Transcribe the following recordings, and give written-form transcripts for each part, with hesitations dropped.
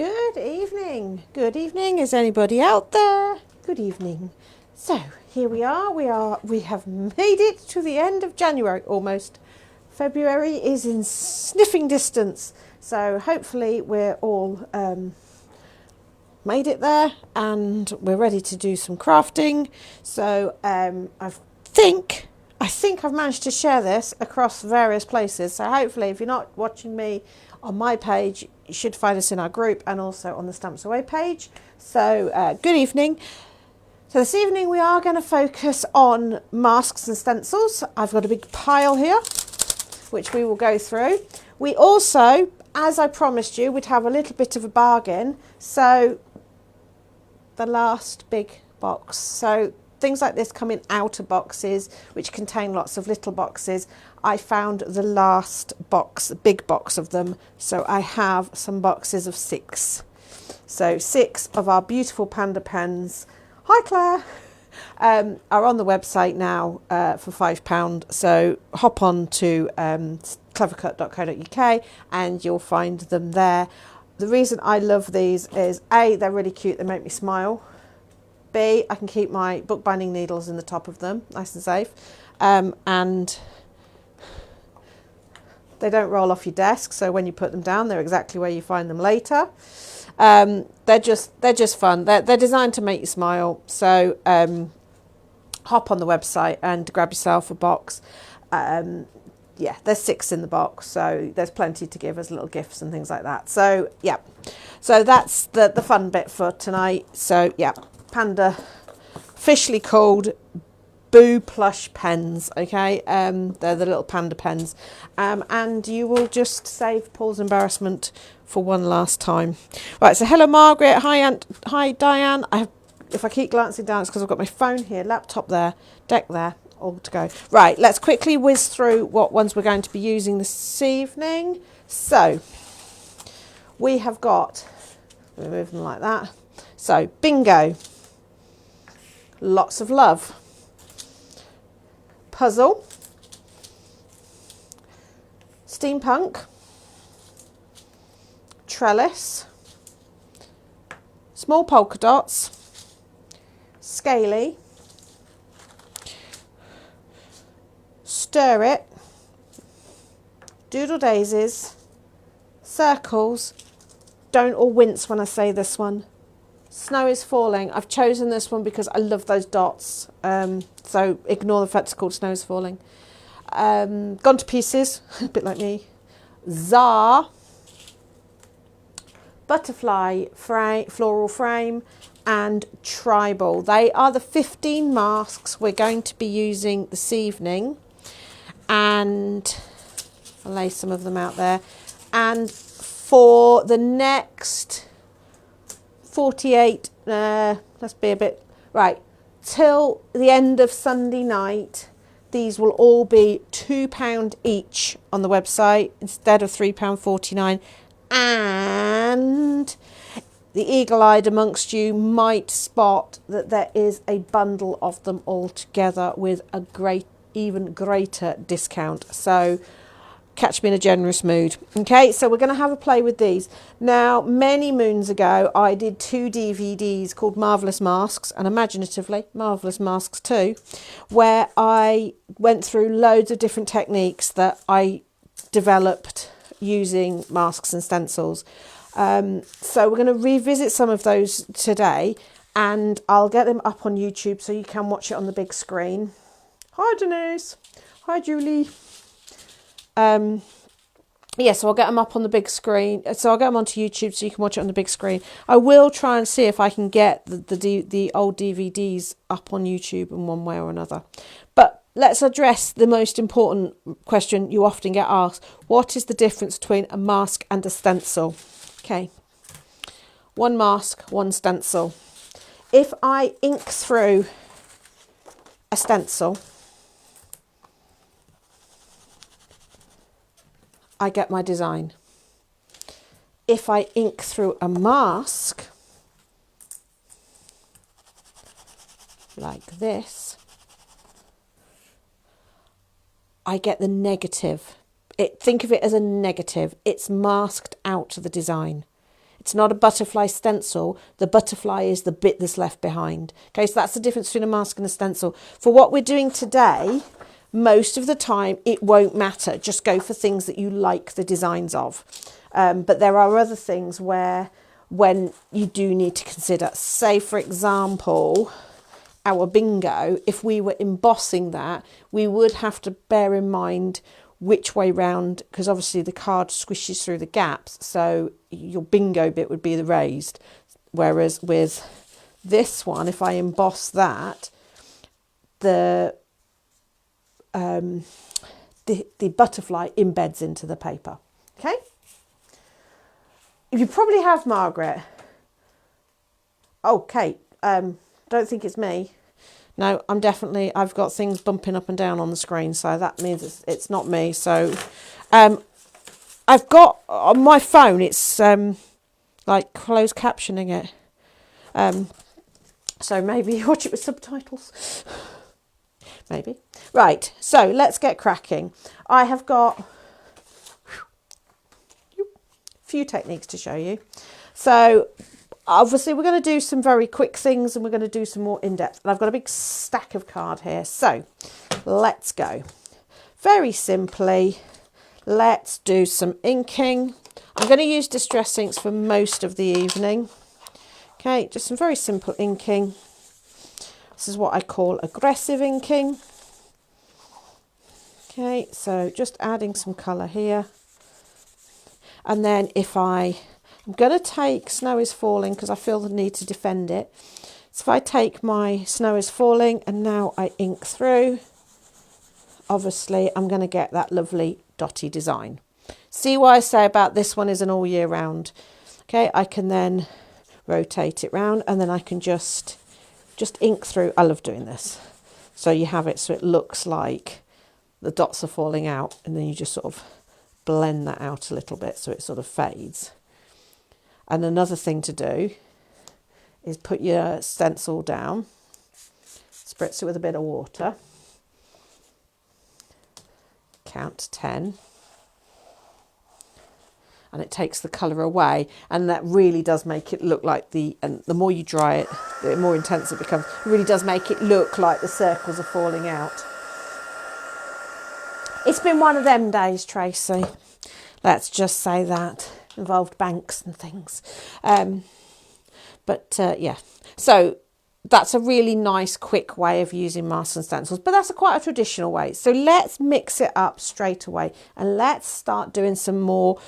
Good evening. Good evening. Is anybody out there? Good evening. So here we are. We have made it to the end of January almost. February is in sniffing distance. So hopefully we're all made it there and we're ready to do some crafting. So I think I've managed to share this across various places. So hopefully if you're not watching me on my page, you should find us in our group and also on the Stamps Away page. So good evening. So this evening we are going to focus on masks and stencils. I've got a big pile here, which we will go through. We also, as I promised you, we'd have a little bit of a bargain. So the last big box. So things like this come in outer boxes, which contain lots of little boxes. I found the last box, the big box of them. So I have some boxes of 6. So 6 of our beautiful panda pens. Hi Claire. Are on the website now for £5. So hop on to clevercut.co.uk and you'll find them there. The reason I love these is A, they're really cute, they make me smile. B, I can keep my bookbinding needles in the top of them, nice and safe. And they don't roll off your desk, so when you put them down, they're exactly where you find them later. They're just fun. They're designed to make you smile. So hop on the website and grab yourself a box. Yeah, there's 6 in the box, so there's plenty to give as little gifts and things like that. So yeah, so that's the fun bit for tonight. So yeah, panda, officially called Boo Plush pens. Okay, they're the little panda pens, and you will just save Paul's embarrassment for one last time. Right, so hello Margaret, hi Diane. If I keep glancing down, it's because I've got my phone here, laptop there, deck there, all to go. Right, let's quickly whiz through what ones we're going to be using this evening. So we have got, we move them like that. So bingo, lots of love, puzzle, steampunk, trellis, small polka dots, scaly, stir it, doodle daisies, circles. Don't all wince when I say this one. Snow is falling. I've chosen this one because I love those dots. So ignore the fact it's called Snow is Falling. Gone to Pieces, a bit like me. Czar, butterfly floral frame, and tribal. They are the 15 masks we're going to be using this evening. And I'll lay some of them out there. And for the next 48, let's be a bit, right, till the end of Sunday night, these will all be £2 each on the website instead of £3.49. And the eagle-eyed amongst you might spot that there is a bundle of them all together with a even greater discount. So catch me in a generous mood. Okay, so we're going to have a play with these. Now, many moons ago, I did 2 DVDs called Marvellous Masks and imaginatively Marvellous Masks 2, where I went through loads of different techniques that I developed using masks and stencils. So we're going to revisit some of those today and I'll get them up on YouTube so you can watch it on the big screen. Hi Denise. Hi Julie. Yeah, so I'll get them up on the big screen. So I'll get them onto YouTube so you can watch it on the big screen. I will try and see if I can get the old DVDs up on YouTube in one way or another. But let's address the most important question you often get asked. What is the difference between a mask and a stencil? Okay, one mask, one stencil. If I ink through a stencil, I get my design. If I ink through a mask, like this, I get the negative. Think of it as a negative. It's masked out the design. It's not a butterfly stencil. The butterfly is the bit that's left behind. Okay, so that's the difference between a mask and a stencil. For what we're doing today, most of the time it won't matter. Just go for things that you like the designs of. But there are other things when you do need to consider. Say, for example, our bingo, if we were embossing that, we would have to bear in mind which way round, because obviously the card squishes through the gaps, so your bingo bit would be the raised. Whereas with this one, if I emboss that, the butterfly embeds into the paper. Okay? You probably have, Margaret. Oh, Kate, don't think it's me. No, I've got things bumping up and down on the screen, so that means it's not me. So I've got on my phone, it's like closed captioning it. So maybe watch it with subtitles. Maybe. Right, so let's get cracking. I have got a few techniques to show you. So obviously we're going to do some very quick things and we're going to do some more in-depth. And I've got a big stack of card here. So let's go. Very simply, let's do some inking. I'm going to use Distress inks for most of the evening. Okay, just some very simple inking. This is what I call aggressive inking. Okay, so just adding some colour here. And then I'm going to take Snow is Falling because I feel the need to defend it. So if I take my Snow is Falling and now I ink through, obviously I'm going to get that lovely dotty design. See what I say about this one is an all year round. Okay, I can then rotate it round and then I can just ink through. I love doing this. So you have it so it looks like the dots are falling out and then you just sort of blend that out a little bit so it sort of fades. And another thing to do is put your stencil down, spritz it with a bit of water, count to 10, and it takes the colour away, and that really does make it look like and the more you dry it, the more intense it becomes. It really does make it look like the circles are falling out. It's been one of them days, Tracy. Let's just say that. Involved banks and things. Yeah. So that's a really nice, quick way of using masks and stencils. But that's quite a traditional way. So let's mix it up straight away. And let's start doing some more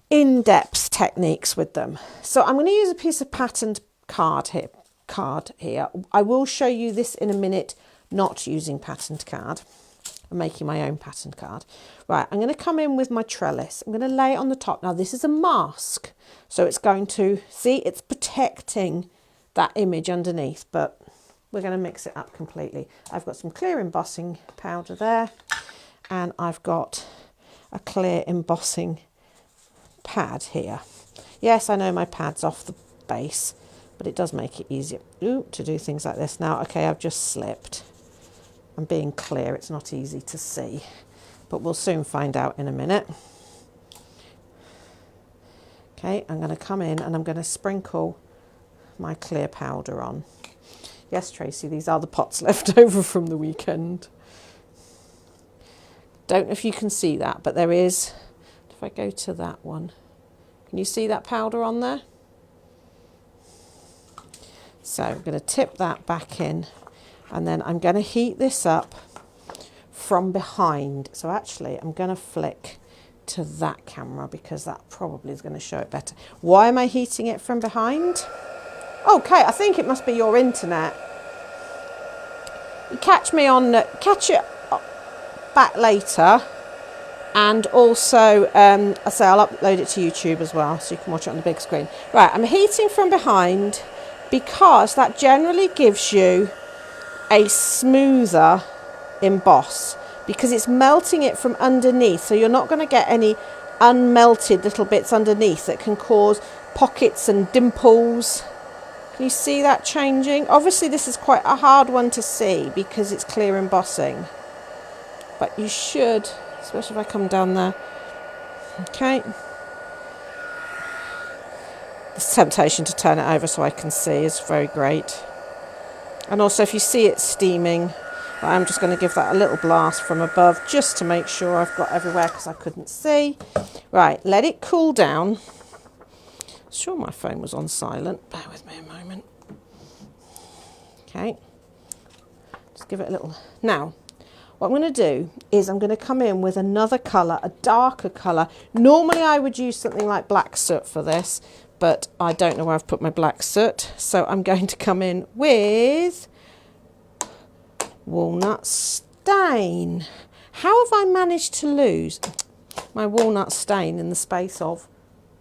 in-depth techniques with them. So I'm going to use a piece of patterned card here. I will show you this in a minute, not using patterned card. I'm making my own patterned card. Right, I'm going to come in with my trellis. I'm going to lay it on the top. Now, this is a mask, so it's going to, see, it's protecting that image underneath, but we're going to mix it up completely. I've got some clear embossing powder there, and I've got a clear embossing pad here. Yes, I know my pad's off the base, but it does make it easier to do things like this. Now, okay, I've just slipped. I'm being clear, it's not easy to see, but we'll soon find out in a minute. Okay, I'm going to come in and I'm going to sprinkle my clear powder on. Yes, Tracy, these are the pots left over from the weekend. Don't know if you can see that, but there is, if I go to that one, can you see that powder on there? So I'm going to tip that back in. And then I'm going to heat this up from behind. So actually, I'm going to flick to that camera because that probably is going to show it better. Why am I heating it from behind? Okay, I think it must be your internet. You catch it back later. And also, I say I'll upload it to YouTube as well, so you can watch it on the big screen. Right, I'm heating from behind because that generally gives you a smoother emboss because it's melting it from underneath, so you're not going to get any unmelted little bits underneath that can cause pockets and dimples. Can you see that changing? Obviously this is quite a hard one to see because it's clear embossing, but you should, especially if I come down there. Okay, The temptation to turn it over so I can see is very great. And also if you see it steaming, I'm just going to give that a little blast from above just to make sure I've got everywhere because I couldn't see. Right, let it cool down. Sure, my phone was on silent. Bear with me a moment. Okay, just give it a little. Now, what I'm going to do is I'm going to come in with another colour, a darker colour. Normally I would use something like black soot for this, but I don't know where I've put my black soot. So I'm going to come in with walnut stain. How have I managed to lose my walnut stain in the space of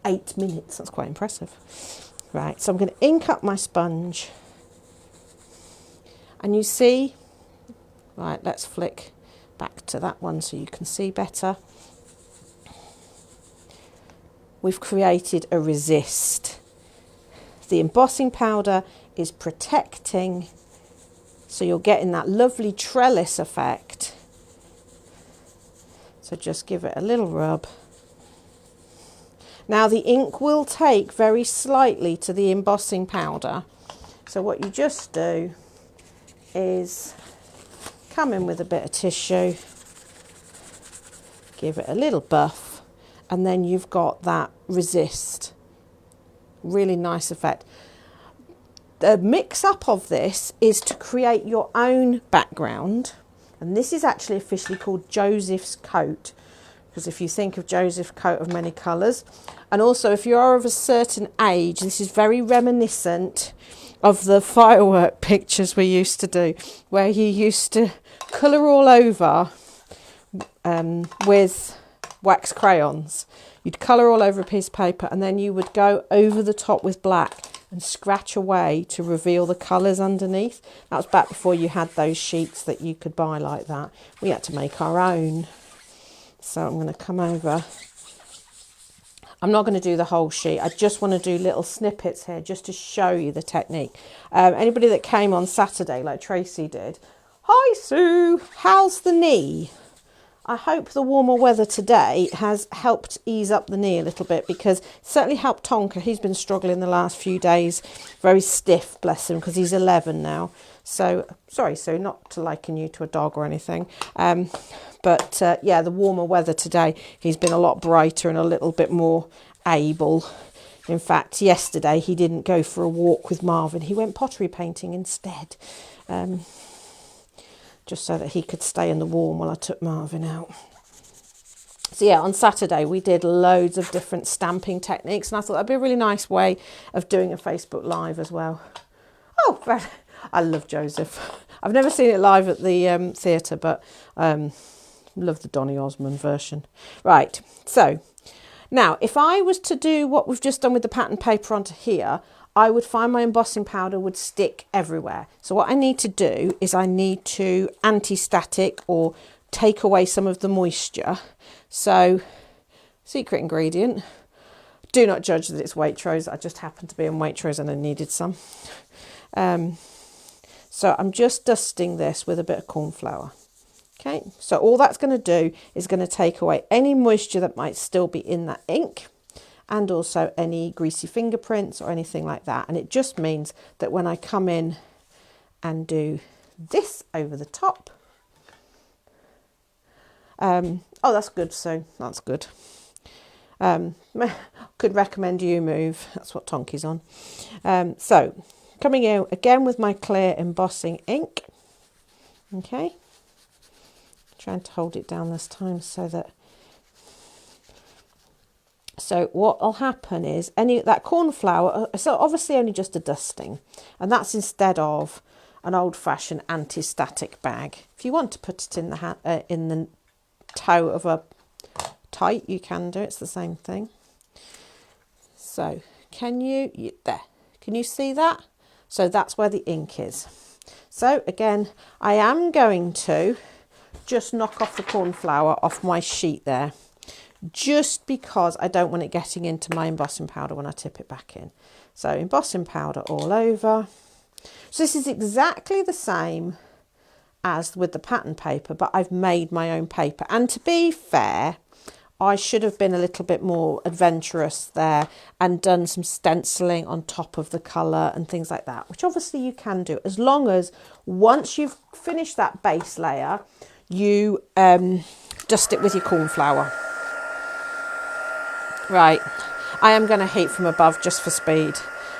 8 minutes? That's quite impressive. Right, so I'm going to ink up my sponge. And you see, right, let's flick back to that one so you can see better. We've created a resist. The embossing powder is protecting, so you're getting that lovely trellis effect. So just give it a little rub. Now the ink will take very slightly to the embossing powder. So what you just do is come in with a bit of tissue, give it a little buff, and then you've got that resist. Really nice effect. The mix up of this is to create your own background, and this is actually officially called Joseph's coat, because if you think of Joseph's coat of many colours, and also if you are of a certain age, this is very reminiscent of the firework pictures we used to do, where you used to colour all over with wax crayons. You'd colour all over a piece of paper and then you would go over the top with black and scratch away to reveal the colours underneath. That was back before you had those sheets that you could buy like that. We had to make our own. So I'm going to come over. I'm not going to do the whole sheet. I just want to do little snippets here just to show you the technique. Anybody that came on Saturday, like Tracy did, hi Sue, how's the knee? I hope the warmer weather today has helped ease up the knee a little bit, because it certainly helped Tonka. He's been struggling the last few days, very stiff, bless him, because he's 11 now. So, sorry Sue, not to liken you to a dog or anything. But yeah, the warmer weather today, he's been a lot brighter and a little bit more able. In fact, yesterday he didn't go for a walk with Marvin. He went pottery painting instead, just so that he could stay in the warm while I took Marvin out. So yeah, on Saturday we did loads of different stamping techniques, and I thought that'd be a really nice way of doing a Facebook Live as well. Oh, I love Joseph. I've never seen it live at the theatre, but love the Donny Osmond version. Right, so now if I was to do what we've just done with the pattern paper onto here, I would find my embossing powder would stick everywhere. So what I need to do is I need to anti-static or take away some of the moisture. So secret ingredient, do not judge that it's Waitrose. I just happened to be in Waitrose and I needed some. So I'm just dusting this with a bit of corn flour. Okay, so all that's going to do is going to take away any moisture that might still be in that ink, and also any greasy fingerprints or anything like that. And it just means that when I come in and do this over the top, oh, that's good, Sue, that's good. Could recommend you move, that's what Tonky's on. So coming out again with my clear embossing ink, okay, trying to hold it down this time so that, so what will happen is that corn flour, so obviously only just a dusting, and that's instead of an old-fashioned anti-static bag. If you want to put it in the toe of a tight, you can do, it's the same thing. So can you see that? So that's where the ink is. So again, I am going to just knock off the corn flour off my sheet there, just because I don't want it getting into my embossing powder when I tip it back in. So embossing powder all over. So this is exactly the same as with the pattern paper, but I've made my own paper. And to be fair, I should have been a little bit more adventurous there and done some stenciling on top of the colour and things like that, which obviously you can do, as long as once you've finished that base layer, you dust it with your corn flour. Right, I am going to heat from above just for speed,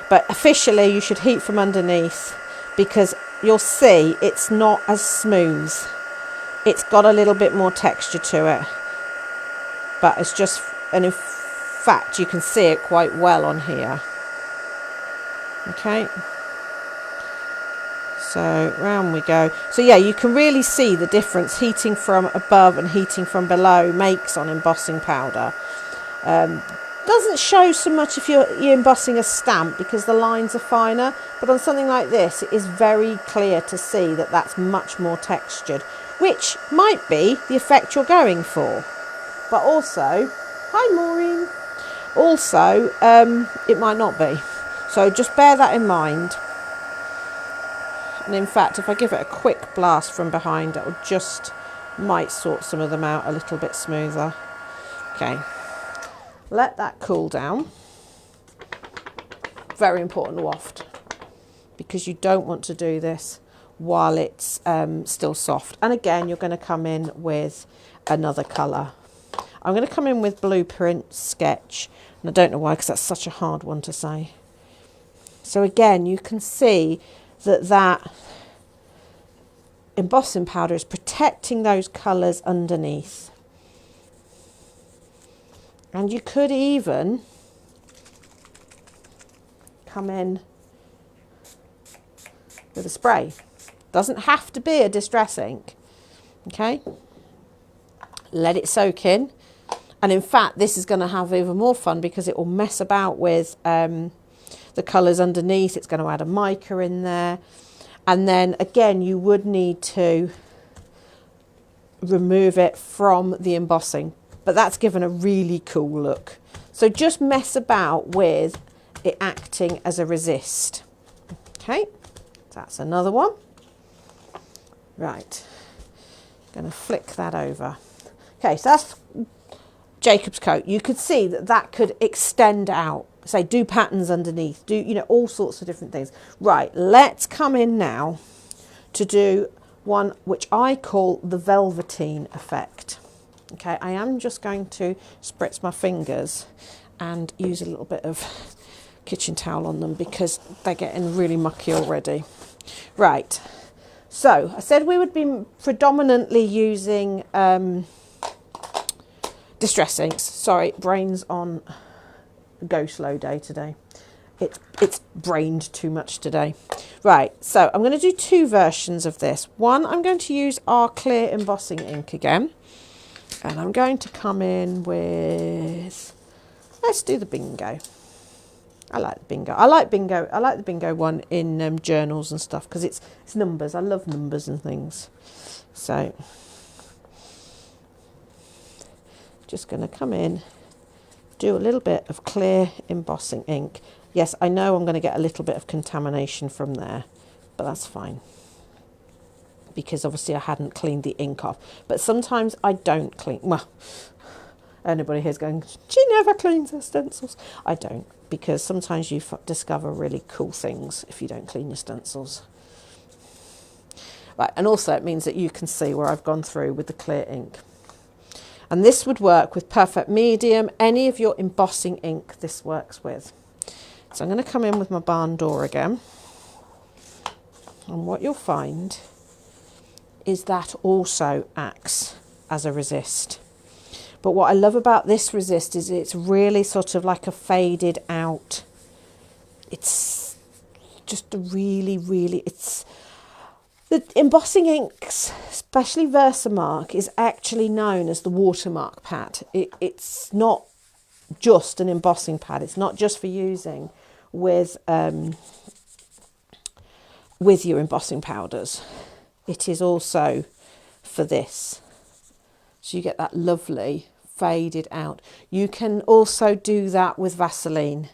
but officially you should heat from underneath, because you'll see it's not as smooth. It's got a little bit more texture to it, but it's just, and in fact you can see it quite well on here. Okay, so round we go. So yeah, you can really see the difference heating from above and heating from below makes on embossing powder. Doesn't show so much if you're embossing a stamp because the lines are finer, but on something like this it is very clear to see that that's much more textured, which might be the effect you're going for. But also, hi Maureen, also it might not be. So just bear that in mind. And in fact, if I give it a quick blast from behind, it will just might sort some of them out a little bit smoother. Okay, let that cool down. Very important waft, because you don't want to do this while it's still soft. And again, you're going to come in with another colour. I'm going to come in with Blueprint Sketch, and I don't know why, because that's such a hard one to say. So again, you can see that that embossing powder is protecting those colours underneath. And you could even come in with a spray. Doesn't have to be a distress ink. Okay, let it soak in. And in fact, this is going to have even more fun because it will mess about with the colours underneath. It's going to add a mica in there. And then again, you would need to remove it from the embossing, but that's given a really cool look. So just mess about with it acting as a resist. Okay, that's another one. Right, going to flick that over. Okay, so that's Jacob's coat. You could see that that could extend out, say do patterns underneath, do, you know, all sorts of different things. Right, let's come in now to do one which I call the velveteen effect. Okay, I am just going to spritz my fingers and use a little bit of kitchen towel on them because they're getting really mucky already. Right, so I said we would be predominantly using distress inks. Sorry, brain's on go slow day today. It's brained too much today. Right, so I'm going to do two versions of this. One, I'm going to use our clear embossing ink again, and I'm going to come in with, let's do the bingo. I like the bingo. I like the bingo one in journals and stuff because it's numbers. I love numbers and things. So just going to come in, do a little bit of clear embossing ink. Yes, I know I'm going to get a little bit of contamination from there, but that's fine because obviously I hadn't cleaned the ink off. But sometimes I don't clean. Well, anybody here's going, she never cleans her stencils. I don't, because sometimes you discover really cool things if you don't clean your stencils. Right, and also it means that you can see where I've gone through with the clear ink. And this would work with Perfect Medium, any of your embossing ink this works with. So I'm going to come in with my barn door again. And what you'll find is that also acts as a resist. But what I love about this resist is it's really sort of like a faded out. It's just a really, it's... The embossing inks, especially Versamark, is actually known as the watermark pad. It's not just an embossing pad. It's not just for using with your embossing powders. It is also for this. So you get that lovely faded out. You can also do that with Vaseline.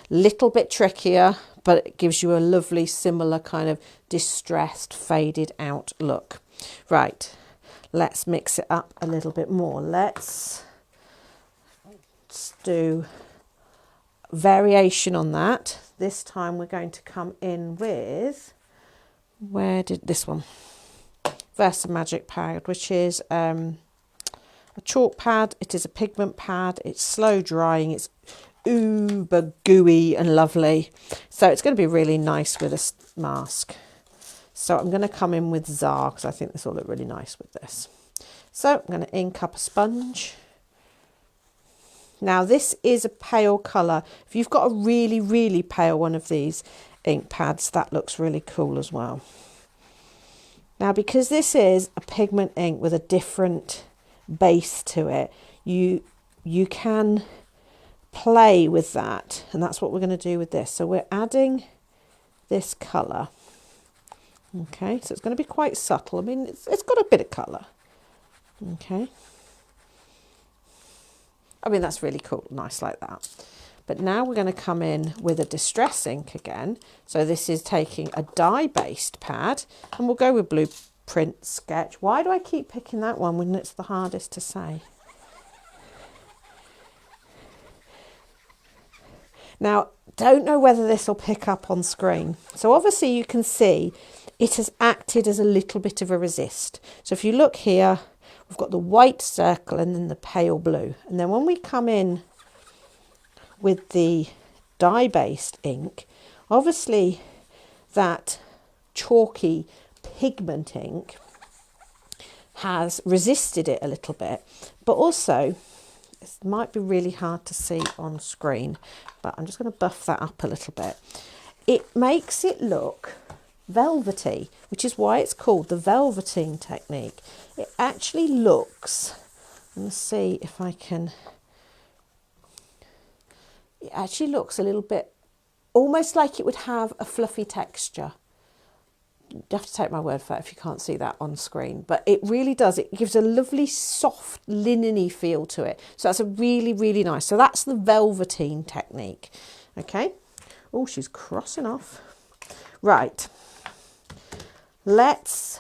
Little bit trickier, but it gives you a lovely similar kind of distressed faded out look. Right, let's mix it up a little bit more. Let's let's do variation on that. This time we're going to come in with, where did this one? Versamagic pad, which is a chalk pad. It is a pigment pad. It's slow drying. It's uber gooey and lovely. So it's going to be really nice with a mask. So I'm going to come in with Czar because I think this will look really nice with this. So I'm going to ink up a sponge. Now this is a pale colour. If you've got a really, really pale one of these ink pads, that looks really cool as well. Now, because this is a pigment ink with a different base to it, you can play with that, and that's what we're going to do with this. So we're adding this colour. Okay, so it's going to be quite subtle. I mean, it's got a bit of colour. Okay. I mean, that's really cool, nice like that. But now we're going to come in with a distress ink again. So this is taking a dye-based pad, and we'll go with Blueprint Sketch. Why do I keep picking that one when it's the hardest to say? Now, don't know whether this will pick up on screen. So obviously you can see it has acted as a little bit of a resist. So if you look here, we've got the white circle and then the pale blue. And then when we come in with the dye-based ink, obviously that chalky pigment ink has resisted it a little bit, but also it might be really hard to see on screen, but I'm just going to buff that up a little bit. It makes it look velvety, which is why it's called the velveteen technique. It actually looks, let's see if I can, it actually looks a little bit almost like it would have a fluffy texture. You have to take my word for it if you can't see that on screen, but it really does. It gives a lovely soft linen-y feel to it. So that's a really, really nice. So that's the velveteen technique. Okay. Oh, she's crossing off. Right. Let's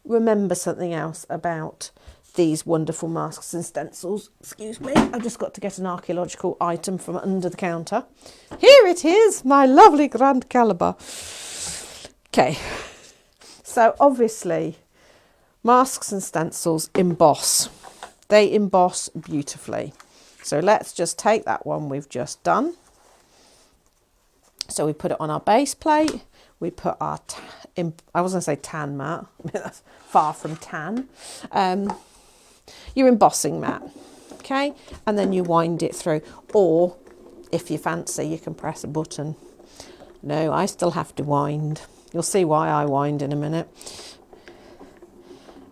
remember something else about these wonderful masks and stencils. Excuse me, I've just got to get an archaeological item from under the counter. Here it is, my lovely Grand Caliber. Okay, so obviously masks and stencils emboss. They emboss beautifully. So let's just take that one we've just done. So we put it on our base plate. We put our, I was going to say tan mat. That's far from tan. Your embossing mat, okay? And then you wind it through. Or, if you fancy, you can press a button. No, I still have to wind. You'll see why I wind in a minute.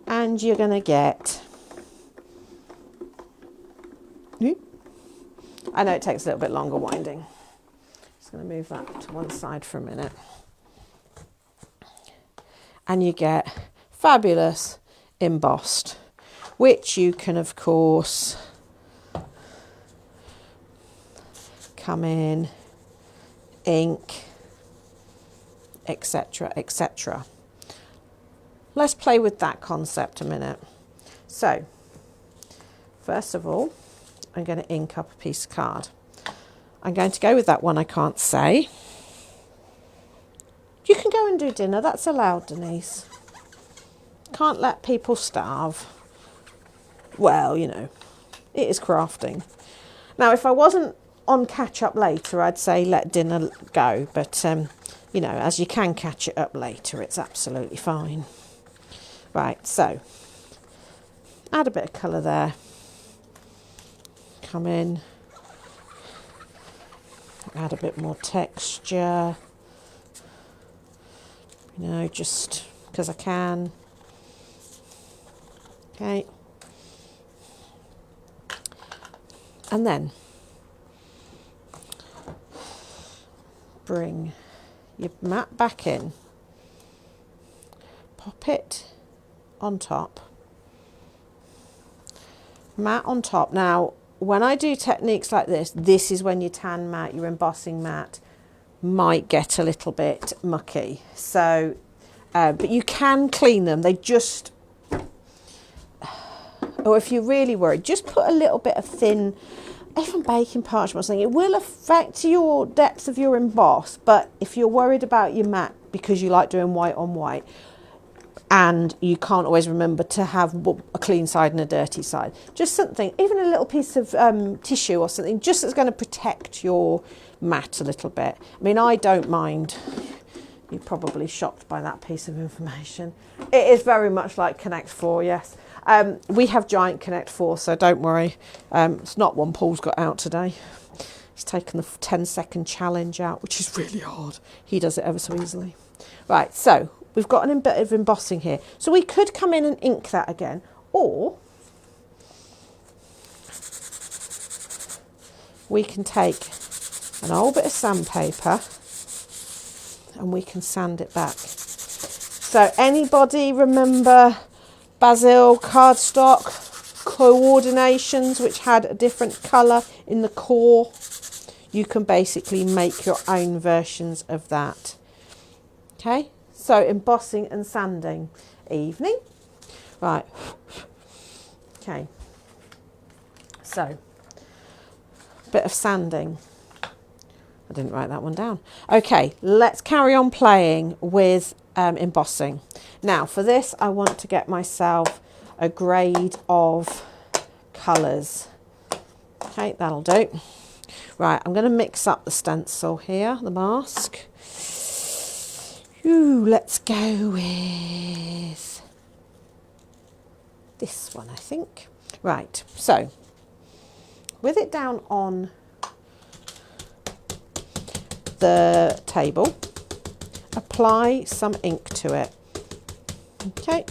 And you're going to get... I know it takes a little bit longer winding. Just going to move that to one side for a minute. And you get fabulous embossed, which you can, of course, come in, ink, etc., etc. Let's play with that concept a minute. So, first of all, I'm going to ink up a piece of card. I'm going to go with that one I can't say. You can go and do dinner, that's allowed, Denise. Can't let people starve. Well, you know, it is crafting. Now, if I wasn't on catch up later, I'd say let dinner go. But, you know, as you can catch it up later, it's absolutely fine. Right, so, add a bit of colour there. Come in. Add a bit more texture. You know, just because I can. Okay. And then bring your mat back in. Pop it on top. Mat on top. Now, when I do techniques like this, this is when your tan mat, your embossing mat might get a little bit mucky. So, but you can clean them. They just, or if you're really worried, just put a little bit of thin, even baking parchment or something. It will affect your depth of your emboss, but if you're worried about your mat because you like doing white on white and you can't always remember to have a clean side and a dirty side, just something, even a little piece of tissue or something, just that's going to protect your mat a little bit. I mean, I don't mind. You're probably shocked by that piece of information. It is very much like Connect 4, yes. We have giant Connect 4, so don't worry. It's not one Paul's got out today. He's taken the 10-second challenge out, which is really hard. He does it ever so easily. Right, so we've got a bit of embossing here. So we could come in and ink that again, or we can take an old bit of sandpaper and we can sand it back. So anybody remember Basil cardstock coordinations which had a different colour in the core? You can basically make your own versions of that. Okay, so embossing and sanding. Evening. Right. Okay. So, bit of sanding. I didn't write that one down. Okay, let's carry on playing with embossing. Now for this I want to get myself a grade of colours. Okay, that'll do. Right, I'm going to mix up the stencil here, the mask. Ooh, let's go with this one, I think. Right, so with it down on the table, apply some ink to it. Okay,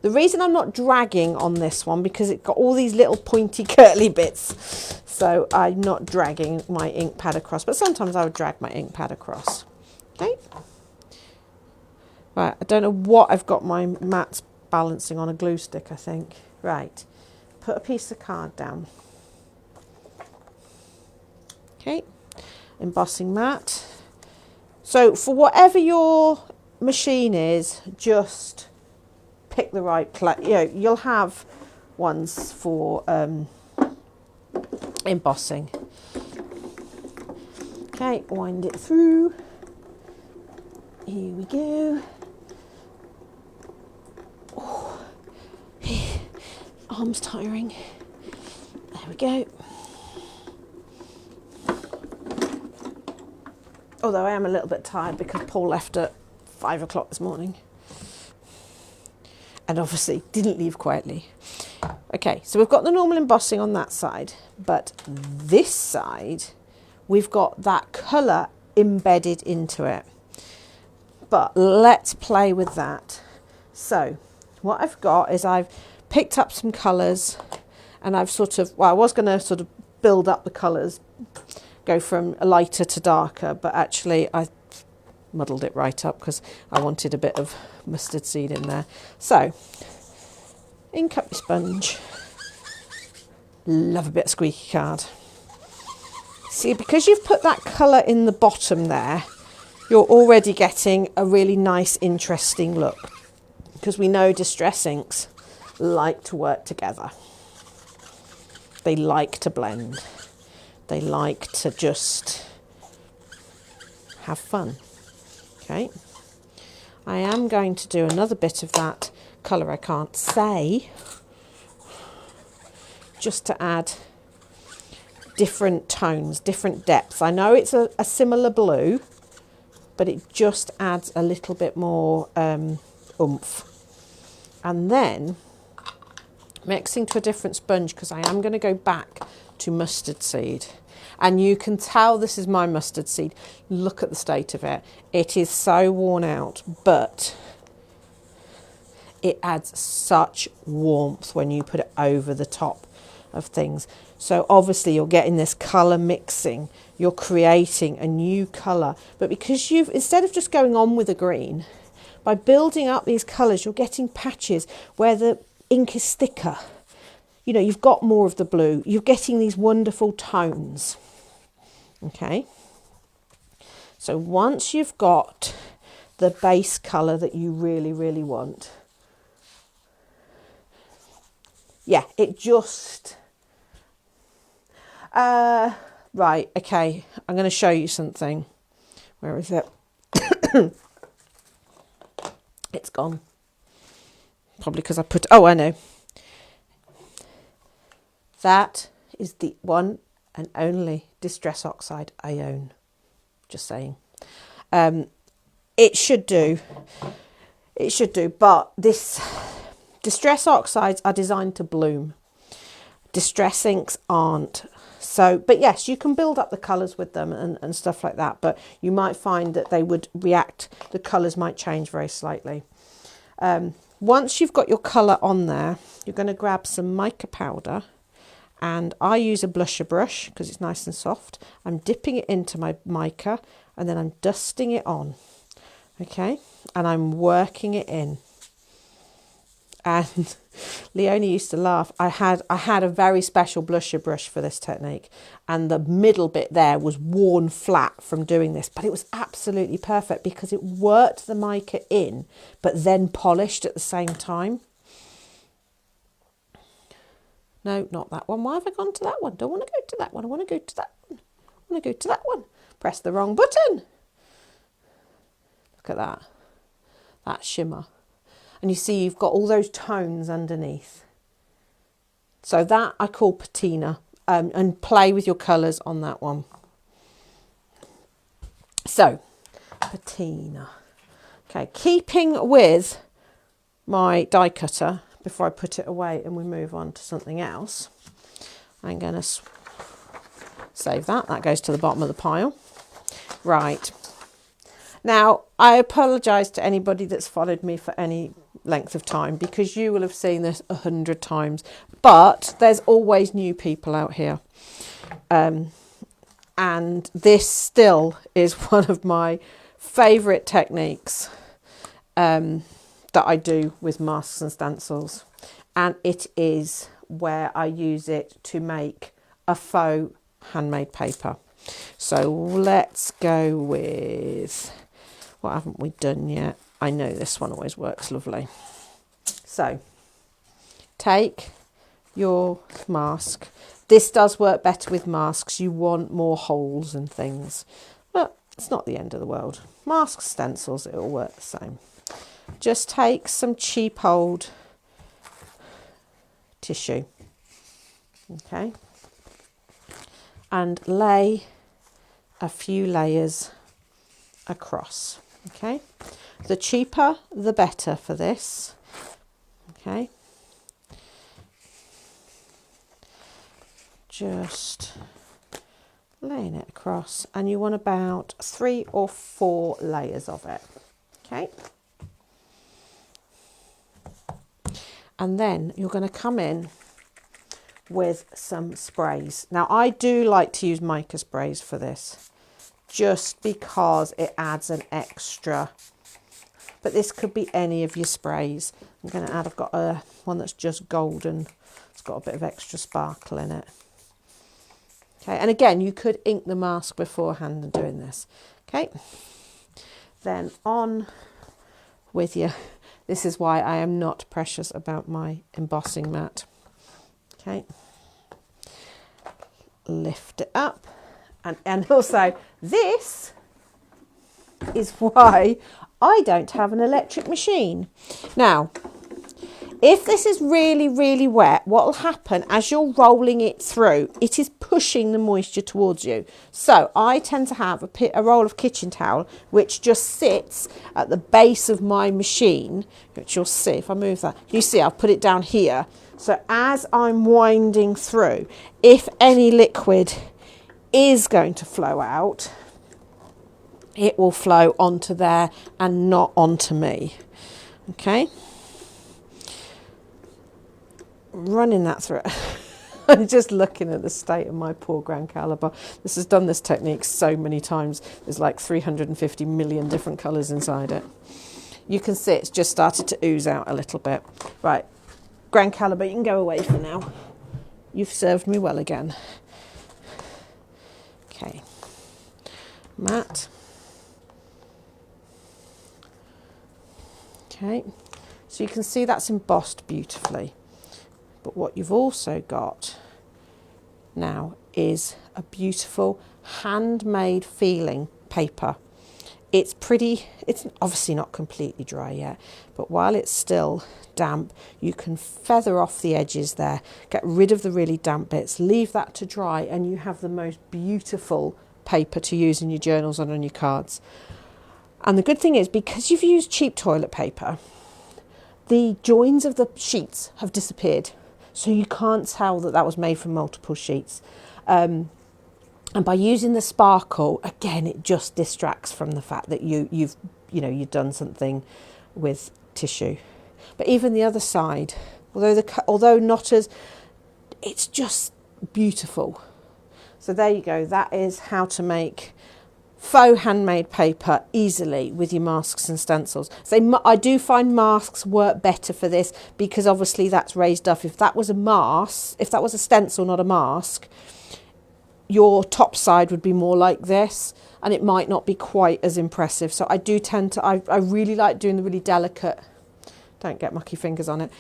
the reason I'm not dragging on this one because it's got all these little pointy curly bits, so I'm not dragging my ink pad across, but sometimes I would drag my ink pad across. Okay, right, I don't know what I've got my mats balancing on, a glue stick I think. Right, put a piece of card down. Okay, embossing mat. So for whatever your machine is, just pick the right place. You know, you'll have ones for embossing. Okay, wind it through. Here we go. Oh, arm's tiring. There we go. Although I am a little bit tired because Paul left at 5 o'clock this morning. And obviously didn't leave quietly. Okay, so we've got the normal embossing on that side. But this side, we've got that colour embedded into it. But let's play with that. So what I've got is I've picked up some colours and I've sort of, well, I was going to sort of build up the colours, go from lighter to darker, but actually I muddled it right up because I wanted a bit of mustard seed in there. So, ink up your sponge. Love a bit of squeaky card. See, because you've put that colour in the bottom there, you're already getting a really nice, interesting look. Because we know distress inks like to work together. They like to blend. They like to just have fun. Okay, I am going to do another bit of that colour I can't say, just to add different tones, different depths. I know it's a similar blue, but it just adds a little bit more oomph. And then mixing to a different sponge because I am going to go back to mustard seed. And you can tell this is my mustard seed. Look at the state of it. It is so worn out, but it adds such warmth when you put it over the top of things. So obviously you're getting this colour mixing. You're creating a new colour. But because you've, instead of just going on with a green, by building up these colours, you're getting patches where the ink is thicker. You know, you've got more of the blue. You're getting these wonderful tones. Okay. So once you've got the base colour that you really, really want, yeah, it just... right, okay, I'm going to show you something. Where is it? It's gone. Probably because I put... Oh, I know. That is the one and only Distress Oxide I own. Just saying. It should do. It should do. But this Distress Oxides are designed to bloom. Distress inks aren't. So, but yes, you can build up the colours with them and stuff like that. But you might find that they would react. The colours might change very slightly. Once you've got your colour on there, you're going to grab some mica powder. And I use a blusher brush because it's nice and soft. I'm dipping it into my mica and then I'm dusting it on. Okay, and I'm working it in. And Leonie used to laugh. I had a very special blusher brush for this technique, and the middle bit there was worn flat from doing this, but it was absolutely perfect because it worked the mica in, but then polished at the same time. No, not that one. Why have I gone to that one? Don't want to go to that one. I want to go to that one. I want to go to that one. Press the wrong button. Look at that. That shimmer. And you see you've got all those tones underneath. So that I call patina. And play with your colours on that one. So, patina. Okay, keeping with my die cutter, before I put it away and we move on to something else, I'm going to save that. That goes to the bottom of the pile. Right. Now, I apologise to anybody that's followed me for any length of time because you will have seen this 100 times. But there's always new people out here. And this still is one of my favourite techniques that I do with masks and stencils, and it is where I use it to make a faux handmade paper. So let's go with, what haven't we done yet? I know this one always works lovely. So take your mask. This does work better with masks. You want more holes and things, but it's not the end of the world. Masks, stencils, it'll work the same. Just take some cheap old tissue, okay, and lay a few layers across, okay. The cheaper, the better for this, okay. Just laying it across, and you want about 3 or 4 layers of it, okay. And then you're going to come in with some sprays. Now, I do like to use mica sprays for this, just because it adds an extra. But this could be any of your sprays. I'm going to add, I've got one that's just golden. It's got a bit of extra sparkle in it. Okay, and again, you could ink the mask beforehand and doing this. Okay, then on with your... This is why I am not precious about my embossing mat. Okay. Lift it up. And also, this is why I don't have an electric machine. Now, if this is really, really wet, what will happen as you're rolling it through, it is pushing the moisture towards you. So I tend to have a roll of kitchen towel, which just sits at the base of my machine, which you'll see if I move that. You see, I've put it down here. So as I'm winding through, if any liquid is going to flow out, it will flow onto there and not onto me. Okay. Running that through. I'm just looking at the state of my poor Grand Caliber. This has done this technique so many times. There's like 350 million different colours inside it. You can see it's just started to ooze out a little bit. Right, Grand Caliber, you can go away for now. You've served me well again. Okay, matte. Okay, so you can see that's embossed beautifully. But what you've also got now is a beautiful handmade feeling paper. It's pretty, it's obviously not completely dry yet, but while it's still damp, you can feather off the edges there, get rid of the really damp bits, leave that to dry, and you have the most beautiful paper to use in your journals and on your cards. And the good thing is, because you've used cheap toilet paper, the joins of the sheets have disappeared, so you can't tell that that was made from multiple sheets. And by using the sparkle, again, it just distracts from the fact that you've done something with tissue. But even the other side, although not as, it's just beautiful. So there you go. That is how to make faux handmade paper easily with your masks and stencils. So I do find masks work better for this, because obviously that's raised up. If that was a mask, if that was a stencil, not a mask, your top side would be more like this, and it might not be quite as impressive. So I do tend to, I really like doing the really delicate, don't get mucky fingers on it,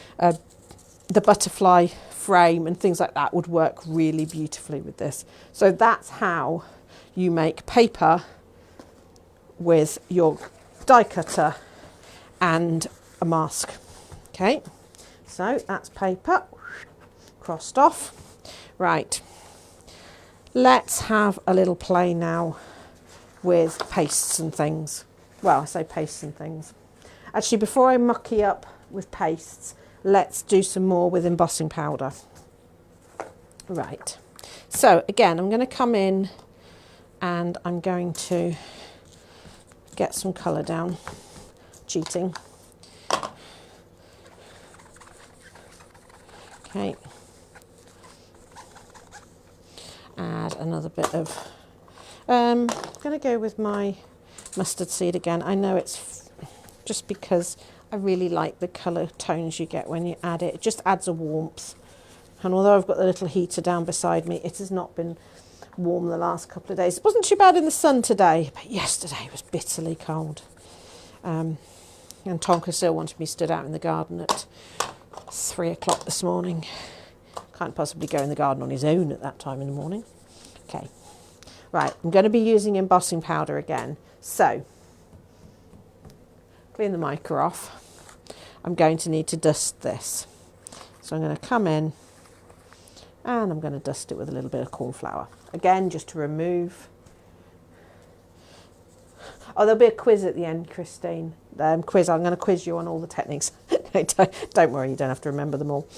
the butterfly frame and things like that would work really beautifully with this. So that's how you make paper with your die cutter and a mask. Okay, so that's paper crossed off. Right. Let's have a little play now with pastes and things. Well, I say pastes and things. Actually, before I mucky up with pastes, let's do some more with embossing powder. Right. So again, I'm going to come in and I'm going to get some colour down. Cheating. Okay. Add another bit of, I'm going to go with my mustard seed again. I know it's just because I really like the colour tones you get when you add it. It just adds a warmth. And although I've got the little heater down beside me, it has not been warm the last couple of days. It wasn't too bad in the sun today, but yesterday was bitterly cold. And Tonka still wanted me stood out in the garden at 3 o'clock this morning. Can't possibly go in the garden on his own at that time in the morning. Okay, right, I'm going to be using embossing powder again. So, clean the mica off. I'm going to need to dust this. So I'm going to come in and I'm going to dust it with a little bit of corn flour. Again, just to remove. Oh, there'll be a quiz at the end, Christine. I'm going to quiz you on all the techniques. Don't worry, you don't have to remember them all.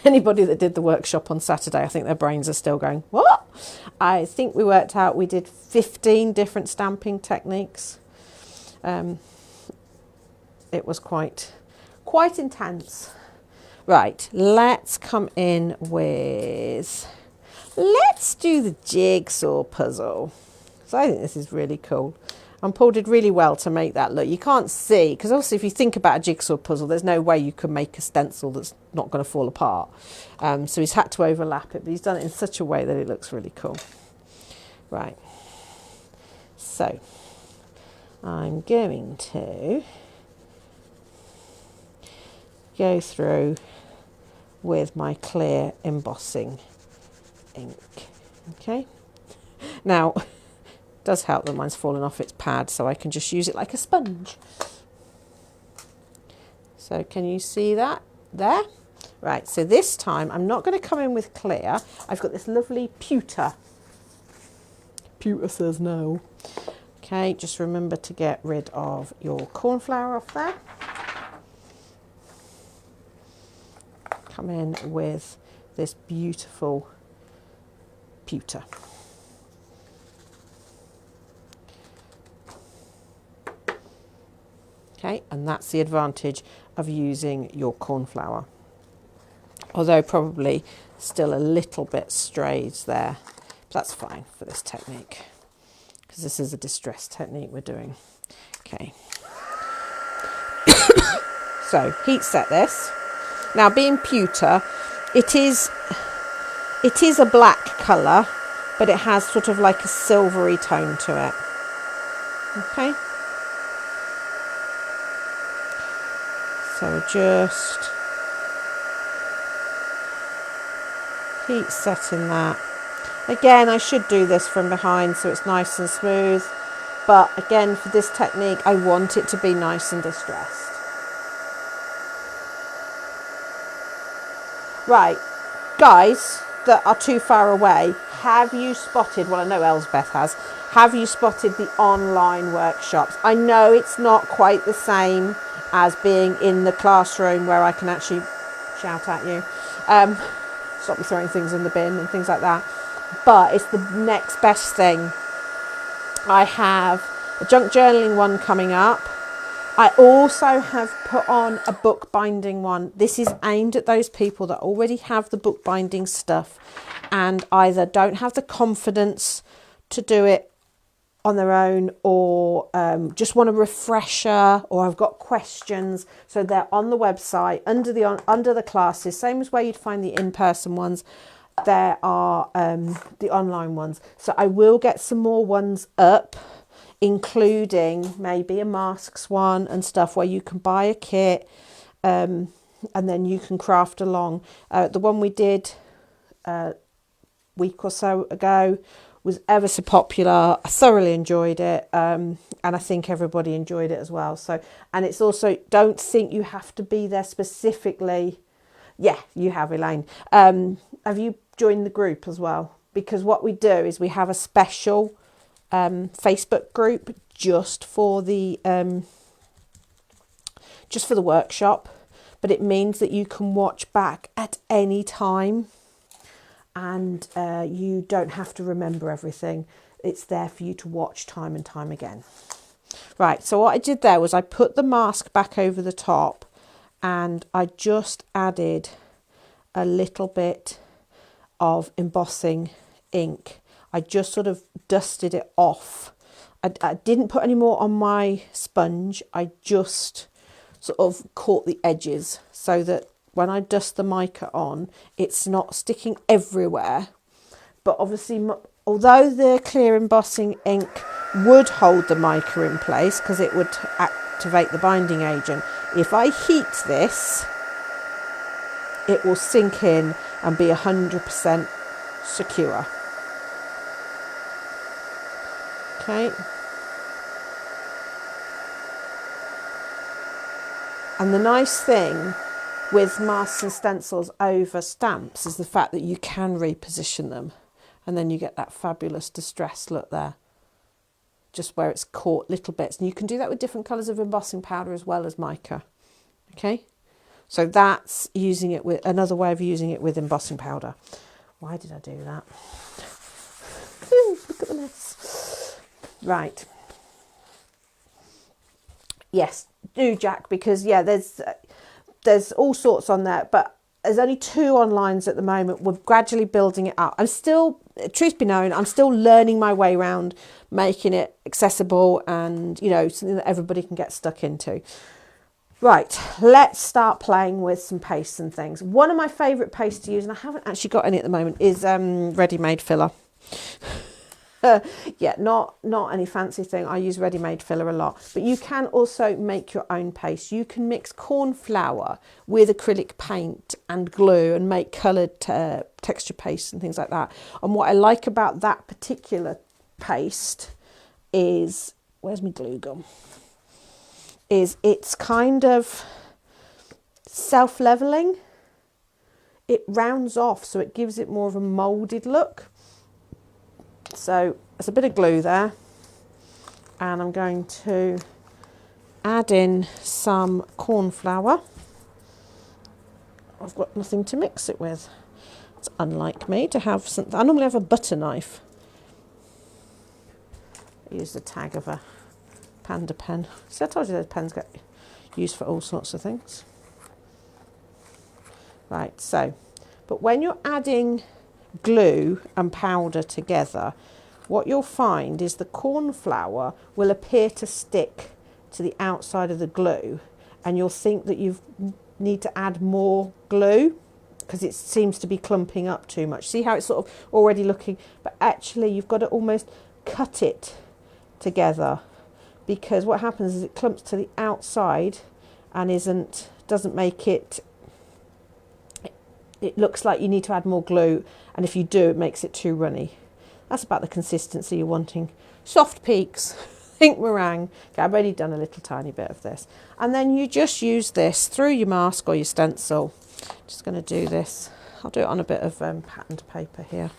Anybody that did the workshop on Saturday, I think their brains are still going, what? I think we worked out we did 15 different stamping techniques. It was quite intense. Right, let's come in with, let's do the jigsaw puzzle. So I think this is really cool. And Paul did really well to make that look. You can't see, because also if you think about a jigsaw puzzle, there's no way you can make a stencil that's not going to fall apart. So he's had to overlap it, but he's done it in such a way that it looks really cool. Right. So I'm going to go through with my clear embossing ink. Okay. Now, does help that mine's fallen off its pad, so I can just use it like a sponge. So can you see that there? Right, so this time I'm not going to come in with clear. I've got this lovely pewter. Pewter says no. Okay, just remember to get rid of your corn flour off there. Come in with this beautiful pewter. Okay, and that's the advantage of using your corn flour. Although probably still a little bit strays there, but that's fine for this technique, because this is a distress technique we're doing. Okay. So heat set this. Now, being pewter, it is a black colour, but it has sort of like a silvery tone to it. Okay. So just heat setting that. Again, I should do this from behind so it's nice and smooth. But again, for this technique, I want it to be nice and distressed. Right, guys that are too far away, have you spotted, well I know Elsbeth have you spotted the online workshops? I know it's not quite the same as being in the classroom where I can actually shout at you, stop me throwing things in the bin and things like that, but it's the next best thing. I have a junk journaling one coming up. I also have put on a bookbinding one. This is aimed at those people that already have the bookbinding stuff and either don't have the confidence to do it on their own, or just want a refresher, or have got questions. So they're on the website under the classes, same as where you'd find the in-person ones. There are the online ones. So I will get some more ones up, including maybe a masks one and stuff where you can buy a kit and then you can craft along. The one we did a week or so ago was ever so popular. I thoroughly enjoyed it, and I think everybody enjoyed it as well. So, and it's also, don't think you have to be there specifically. Yeah, you have, Elaine. Have you joined the group as well? Because what we do is we have a special Facebook group just for the workshop, but it means that you can watch back at any time, and you don't have to remember everything. It's there for you to watch time and time again. Right, so what I did there was I put the mask back over the top and I just added a little bit of embossing ink. I just sort of dusted it off. I didn't put any more on my sponge. I just sort of caught the edges so that when I dust the mica on, it's not sticking everywhere. But obviously, although the clear embossing ink would hold the mica in place because it would activate the binding agent, if I heat this, it will sink in and be 100% secure. Okay. And the nice thing with masks and stencils over stamps is the fact that you can reposition them, and then you get that fabulous distressed look there, just where it's caught little bits. And you can do that with different colours of embossing powder as well as mica. Okay, so that's using it with another way of using it with embossing powder. Why did I do that? Ooh, look at the mess. Right. Yes, do, Jack, because yeah, there's all sorts on there, but there's only 2 onlines at the moment. We're gradually building it up. I'm still, truth be known, I'm still learning my way around making it accessible and, you know, something that everybody can get stuck into. Right, let's start playing with some pastes and things. One of my favourite pastes to use, and I haven't actually got any at the moment, is ready-made filler. Yeah, not any fancy thing. I use ready-made filler a lot, but you can also make your own paste. You can mix corn flour with acrylic paint and glue and make coloured texture paste and things like that. And what I like about that particular paste is, where's my glue gum? Is it's kind of self-leveling. It rounds off, so it gives it more of a moulded look. So there's a bit of glue there, and I'm going to add in some corn flour. I've got nothing to mix it with. It's unlike me to have something. I normally have a butter knife. I use the tag of a panda pen. See, I told you those pens get used for all sorts of things. Right, so, but when you're adding glue and powder together, what you'll find is the corn flour will appear to stick to the outside of the glue, and you'll think that you need to add more glue because it seems to be clumping up too much. See how it's sort of already looking, but actually you've got to almost cut it together, because what happens is it clumps to the outside and doesn't make it it looks like you need to add more glue, and if you do, it makes it too runny. That's about the consistency you're wanting. Soft peaks, think meringue. Okay, I've already done a little tiny bit of this. And then you just use this through your mask or your stencil. Just going to do this. I'll do it on a bit of patterned paper here,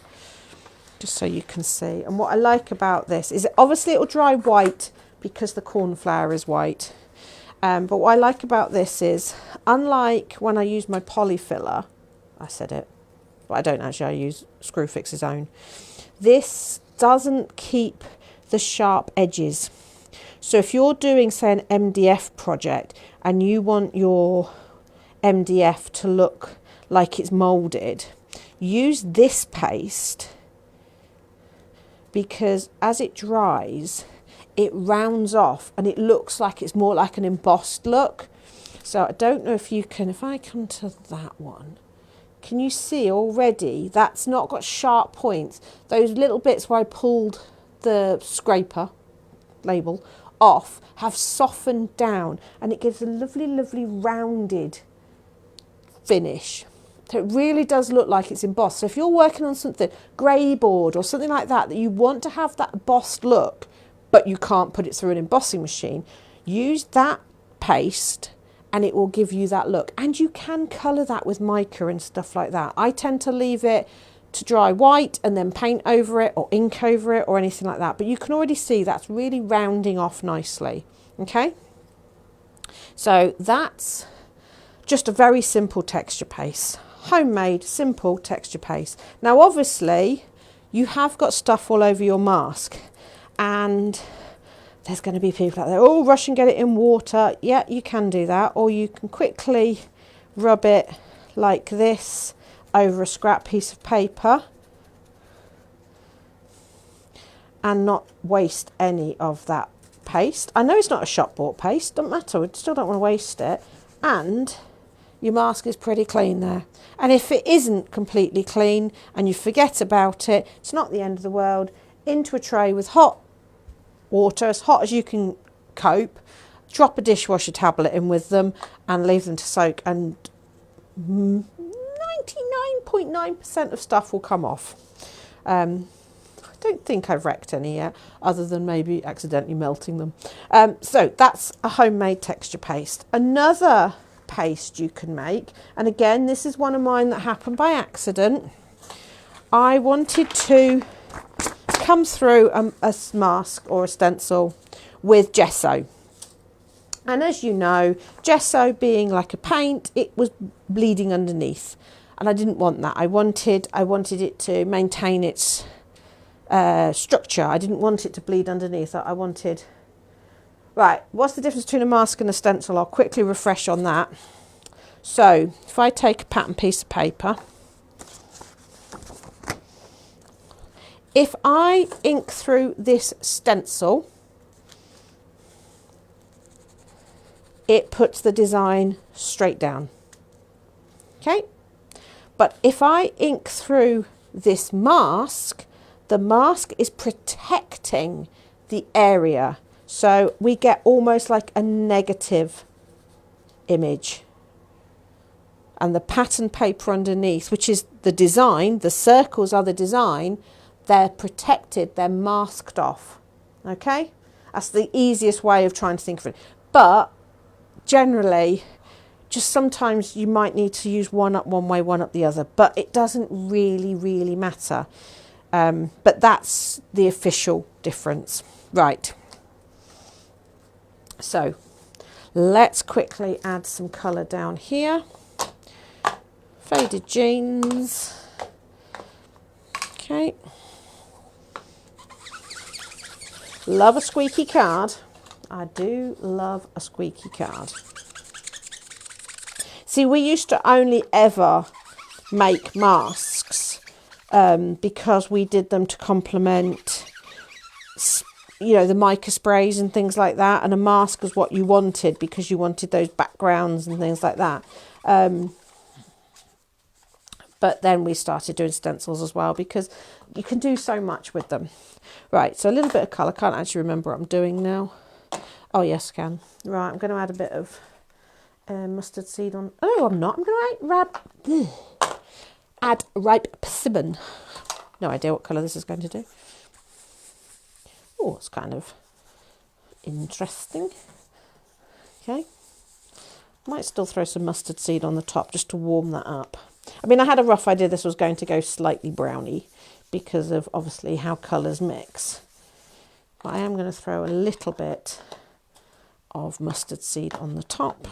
just so you can see. And what I like about this is obviously it will dry white because the cornflower is white. But what I like about this is, unlike when I use my polyfiller, I said it, but I don't actually, I use Screwfix's own. This doesn't keep the sharp edges. So if you're doing, say, an MDF project and you want your MDF to look like it's moulded, use this paste, because as it dries, it rounds off and it looks like it's more like an embossed look. So I don't know if you can, if I come to that one, can you see already that's not got sharp points? Those little bits where I pulled the scraper label off have softened down, and it gives a lovely, lovely rounded finish. So it really does look like it's embossed. So if you're working on something, grey board or something like that, that you want to have that embossed look, but you can't put it through an embossing machine, use that paste and it will give you that look. And you can colour that with mica and stuff like that. I tend to leave it to dry white and then paint over it or ink over it or anything like that. But you can already see that's really rounding off nicely. Okay, so that's just a very simple texture paste. Homemade, simple texture paste. Now obviously you have got stuff all over your mask, and there's going to be people out there, oh, rush and get it in water. Yeah, you can do that, or you can quickly rub it like this over a scrap piece of paper and not waste any of that paste. I know it's not a shop bought paste, doesn't matter, we still don't want to waste it, and your mask is pretty clean there. And if it isn't completely clean and you forget about it, it's not the end of the world. Into a tray with hot water, as hot as you can cope, drop a dishwasher tablet in with them and leave them to soak, and 99.9% of stuff will come off. I don't think I've wrecked any yet, other than maybe accidentally melting them. So that's a homemade texture paste. Another paste you can make, and again this is one of mine that happened by accident. I wanted to come through a mask or a stencil with gesso, and as you know, gesso being like a paint, it was bleeding underneath, and I didn't want that. I wanted it to maintain its structure. I didn't want it to bleed underneath. I wanted... Right, what's the difference between a mask and a stencil? I'll quickly refresh on that. So if I take a pattern piece of paper, if I ink through this stencil, it puts the design straight down. Okay, but if I ink through this mask, the mask is protecting the area. So we get almost like a negative image. And the pattern paper underneath, which is the design, the circles are the design, they're protected, they're masked off. Okay? That's the easiest way of trying to think of it. But generally, just sometimes you might need to use one up one way, one up the other. But it doesn't really, really matter. But that's the official difference. Right. So let's quickly add some colour down here. Faded jeans. Okay. Love a squeaky card. I do love a squeaky card. See, we used to only ever make masks because we did them to complement, you know, the mica sprays and things like that, and a mask was what you wanted because you wanted those backgrounds and things like that. But then we started doing stencils as well because you can do so much with them. Right, so a little bit of colour. Can't actually remember what I'm doing now. Oh yes, I can. Right, I'm going to add a bit of mustard seed on. Oh, I'm not. I'm going to add add ripe persimmon. No idea what colour this is going to do. Oh, it's kind of interesting. Okay. Might still throw some mustard seed on the top just to warm that up. I mean, I had a rough idea this was going to go slightly browny because of obviously how colours mix. But I am going to throw a little bit of mustard seed on the top.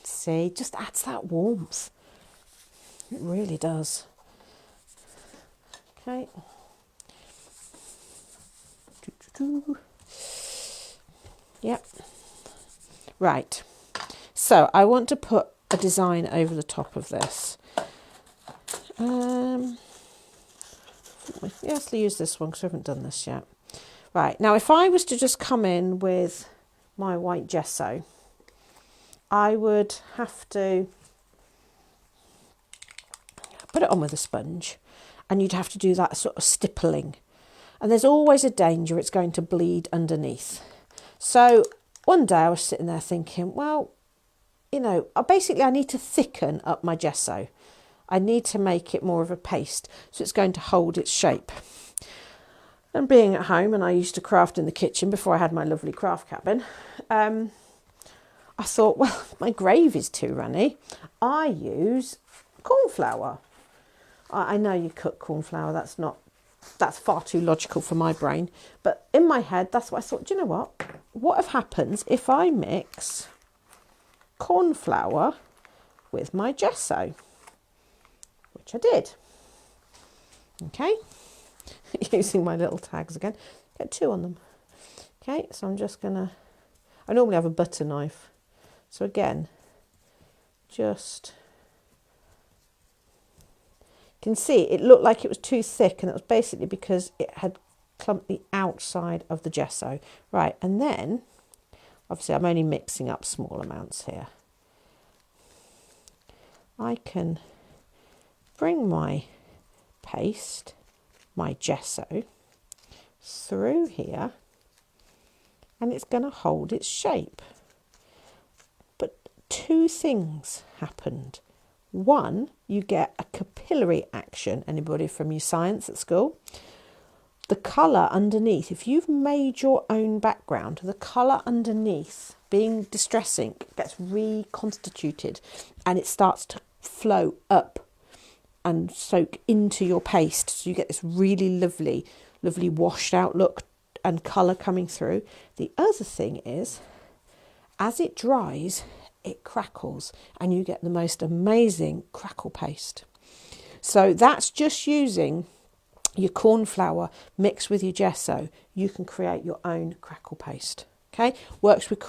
See, just adds that warmth. It really does. Okay. Yep. Right. So I want to put a design over the top of this. Yes, use this one because I haven't done this yet. Right. Now, if I was to just come in with my white gesso, I would have to put it on with a sponge, and you'd have to do that sort of stippling. And there's always a danger it's going to bleed underneath. So one day I was sitting there thinking, well, you know, basically I need to thicken up my gesso. I need to make it more of a paste so it's going to hold its shape. And being at home, and I used to craft in the kitchen before I had my lovely craft cabin, I thought, well, my gravy's too runny. I use corn flour. I know you cook corn flour, that's far too logical for my brain. But in my head, that's what I thought, do you know what? What happens if I mix corn flour with my gesso? Which I did. Okay. Using my little tags again. Get 2 on them. Okay, so I'm just going to... I normally have a butter knife. So again, just... You can see it looked like it was too thick, and it was basically because it had clumped the outside of the gesso. Right, and then, obviously I'm only mixing up small amounts here. I can bring my paste, my gesso, through here, and it's going to hold its shape. But 2 things happened. One, you get a capillary action. Anybody from your science at school? The colour underneath, if you've made your own background, the colour underneath, being distress ink, gets reconstituted and it starts to flow up and soak into your paste. So you get this really lovely washed out look and colour coming through. The other thing is, as it dries, it crackles and you get the most amazing crackle paste. So that's just using your corn flour mixed with your gesso. You can create your own crackle paste. Okay, works with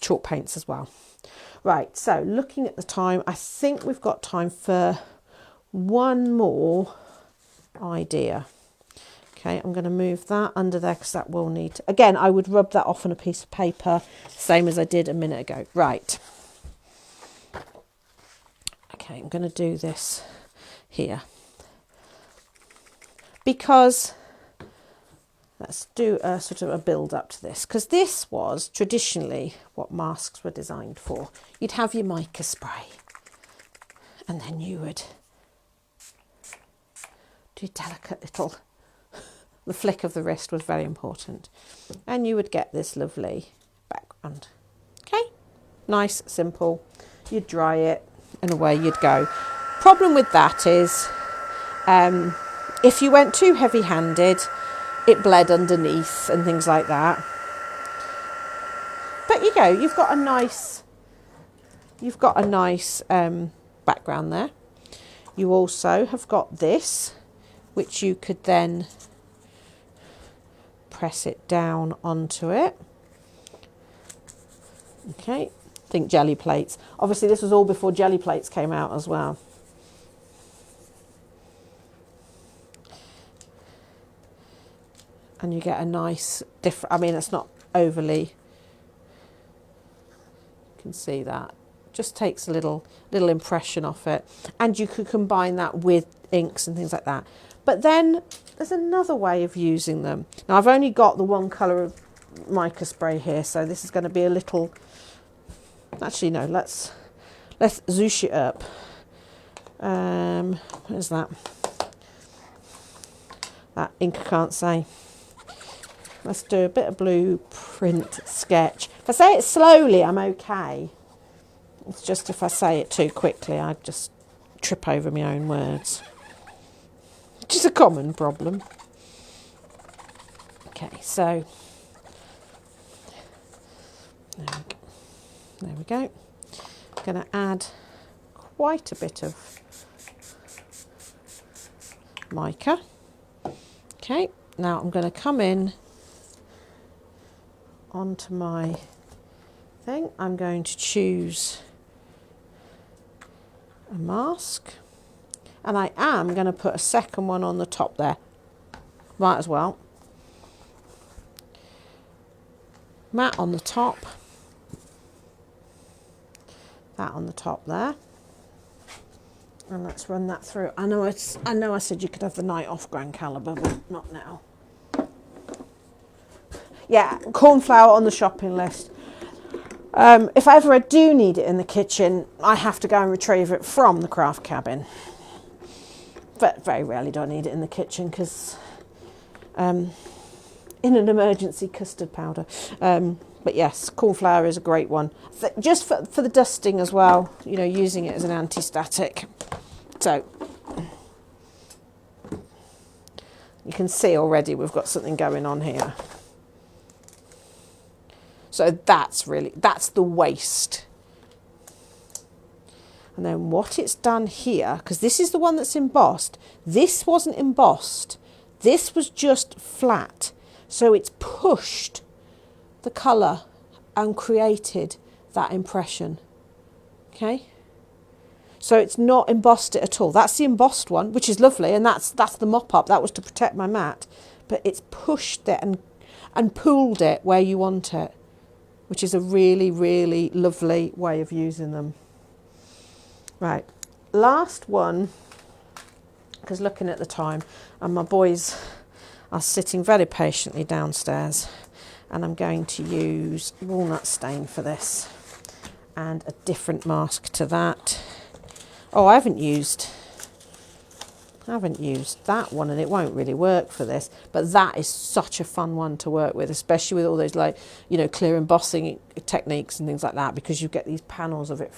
chalk paints as well. Right, so looking at the time, I think we've got time for one more idea. Okay, I'm going to move that under there because that will need to, again, I would rub that off on a piece of paper, same as I did a minute ago. Right. Okay, I'm going to do this here because let's do a sort of a build up to this, because this was traditionally what masks were designed for. You'd have your mica spray and then you would do delicate little, the flick of the wrist was very important, and you would get this lovely background. Okay, nice, simple. You'd dry it and away you'd go. Problem with that is if you went too heavy-handed, it bled underneath and things like that. But you go, you've got a nice background there. You also have got this, which you could then press it down onto it. Okay, think jelly plates. Obviously this was all before jelly plates came out as well. And you get a nice different, I mean, it's not overly, you can see that. Just takes a little impression off it. And you could combine that with inks and things like that. But then there's another way of using them. Now I've only got the one colour of mica spray here, so this is going to be a little, actually no, let's let's zoosh it up. Where's that? That ink I can't say. Let's do a bit of blueprint sketch. If I say it slowly, I'm okay. It's just if I say it too quickly, I just trip over my own words. Which is a common problem. Okay, so there we go. I'm going to add quite a bit of mica. Okay, now I'm going to come in onto my thing. I'm going to choose a mask, and I am going to put a second one on the top there. Might as well. Matte on the top. That on the top there. And let's run that through. I know I said you could have the night off Grand Caliber, but not now. Yeah, cornflour on the shopping list. If ever I do need it in the kitchen, I have to go and retrieve it from the craft cabin. But very rarely do I need it in the kitchen because in an emergency, custard powder. But yes, cornflour is a great one. Just for the dusting as well, you know, using it as an anti-static. So you can see already we've got something going on here. So that's the waste. And then what it's done here, because this is the one that's embossed. This wasn't embossed. This was just flat. So it's pushed the colour and created that impression. Okay? So it's not embossed it at all. That's the embossed one, which is lovely, and that's the mop-up. That was to protect my mat. But it's pushed it and pooled it where you want it, which is a really, really lovely way of using them. Right, last one, because looking at the time, and my boys are sitting very patiently downstairs, and I'm going to use walnut stain for this, and a different mask to that. Oh, I haven't used that one, and it won't really work for this, but that is such a fun one to work with, especially with all those, like, you know, clear embossing techniques and things like that, because you get these panels of it.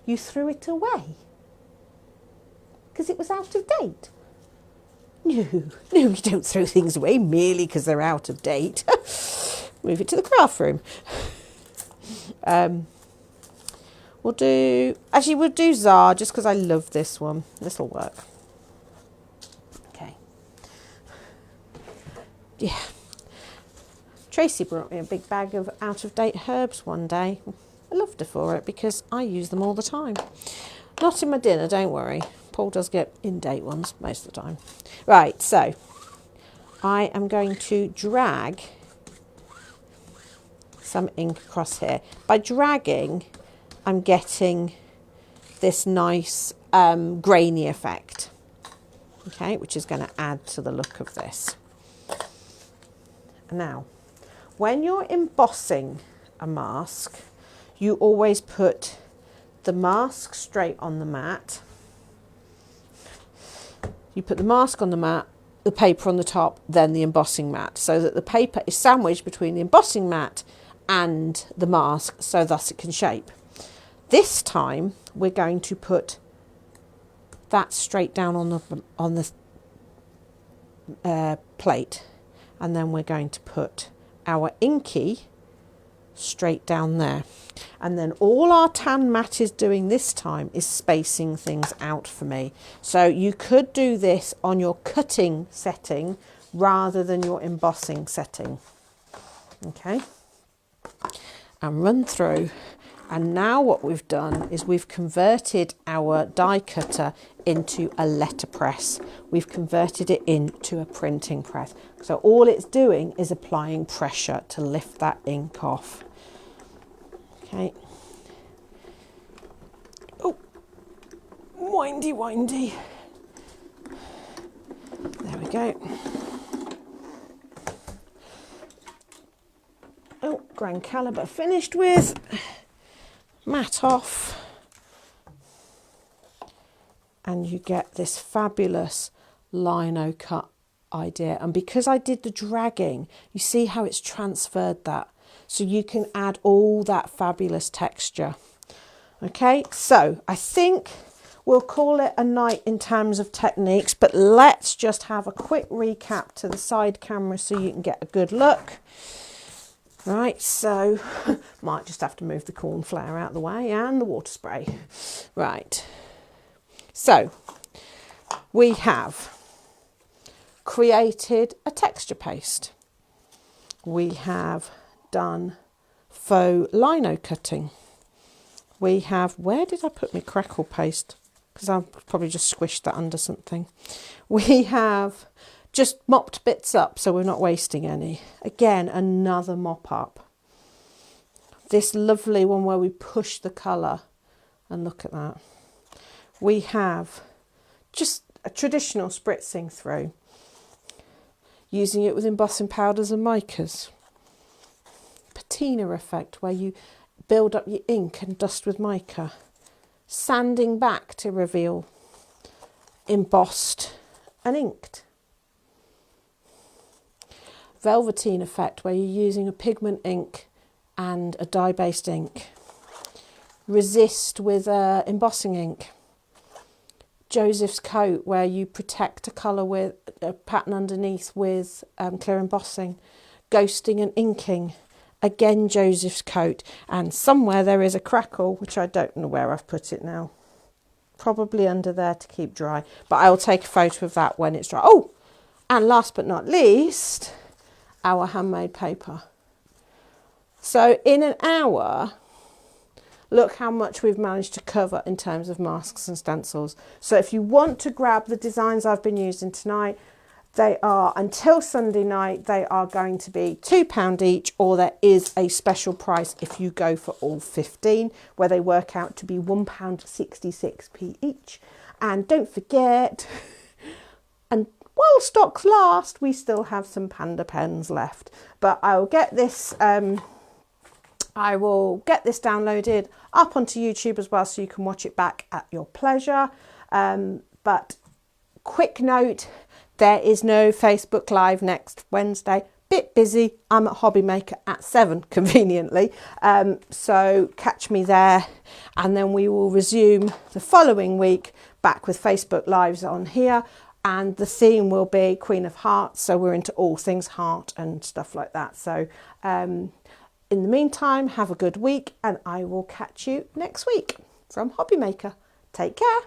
You threw it away because it was out of date. No, you don't throw things away merely because they're out of date. Move it to the craft room. We'll do Czar just because I love this one. This will work. Okay. Yeah. Tracy brought me a big bag of out-of-date herbs one day. I loved her for it because I use them all the time. Not in my dinner, don't worry. Paul does get in-date ones most of the time. Right, so I am going to drag some ink across here. By dragging, I'm getting this nice grainy effect, okay, which is going to add to the look of this. Now, when you're embossing a mask, you always put the mask straight on the mat. You put the mask on the mat, the paper on the top, then the embossing mat, so that the paper is sandwiched between the embossing mat and the mask, so thus it can shape. This time we're going to put that straight down on the plate, and then we're going to put our inky straight down there. And then all our tan mat is doing this time is spacing things out for me. So you could do this on your cutting setting rather than your embossing setting. Okay, and run through. And now what we've done is we've converted our die cutter into a letterpress. We've converted it into a printing press. So all it's doing is applying pressure to lift that ink off. Okay. Oh, windy, windy. There we go. Oh, Grand Caliber finished with. Mat off. and you get this fabulous lino cut idea. And because I did the dragging, you see how it's transferred that, so you can add all that fabulous texture. Okay, so I think we'll call it a night in terms of techniques, but let's just have a quick recap to the side camera so you can get a good look. Right, so might just have to move the cornflower out of the way and the water spray. Right, so we have created a texture paste. We have done faux lino cutting. We have, where did I put my crackle paste? Because I've probably just squished that under something. We have just mopped bits up so we're not wasting any. Again, another mop up. This lovely one where we push the colour, and look at that. We have just a traditional spritzing through, using it with embossing powders and micas. Patina effect where you build up your ink and dust with mica. Sanding back to reveal embossed and inked. Velveteen effect where you're using a pigment ink and a dye-based ink. Resist with embossing ink. Joseph's coat where you protect a colour with a pattern underneath with clear embossing. Ghosting and inking. Again, Joseph's coat, and somewhere there is a crackle, which I don't know where I've put it now. Probably under there to keep dry, but I'll take a photo of that when it's dry. Oh, and last but not least, our handmade paper. So in an hour, look how much we've managed to cover in terms of masks and stencils. So if you want to grab the designs I've been using tonight, they are, until Sunday night, they are going to be £2 each, or there is a special price if you go for all 15, where they work out to be £1.66 each. And don't forget, and while stocks last, we still have some panda pens left. But I'll get this, I will get this downloaded up onto YouTube as well, so you can watch it back at your pleasure. But quick note, there is no Facebook Live next Wednesday. Bit busy. I'm at Hobby Maker at 7, conveniently. So catch me there. And then we will resume the following week back with Facebook Lives on here. And the theme will be Queen of Hearts. So we're into all things heart and stuff like that. So in the meantime, have a good week. And I will catch you next week from Hobby Maker. Take care.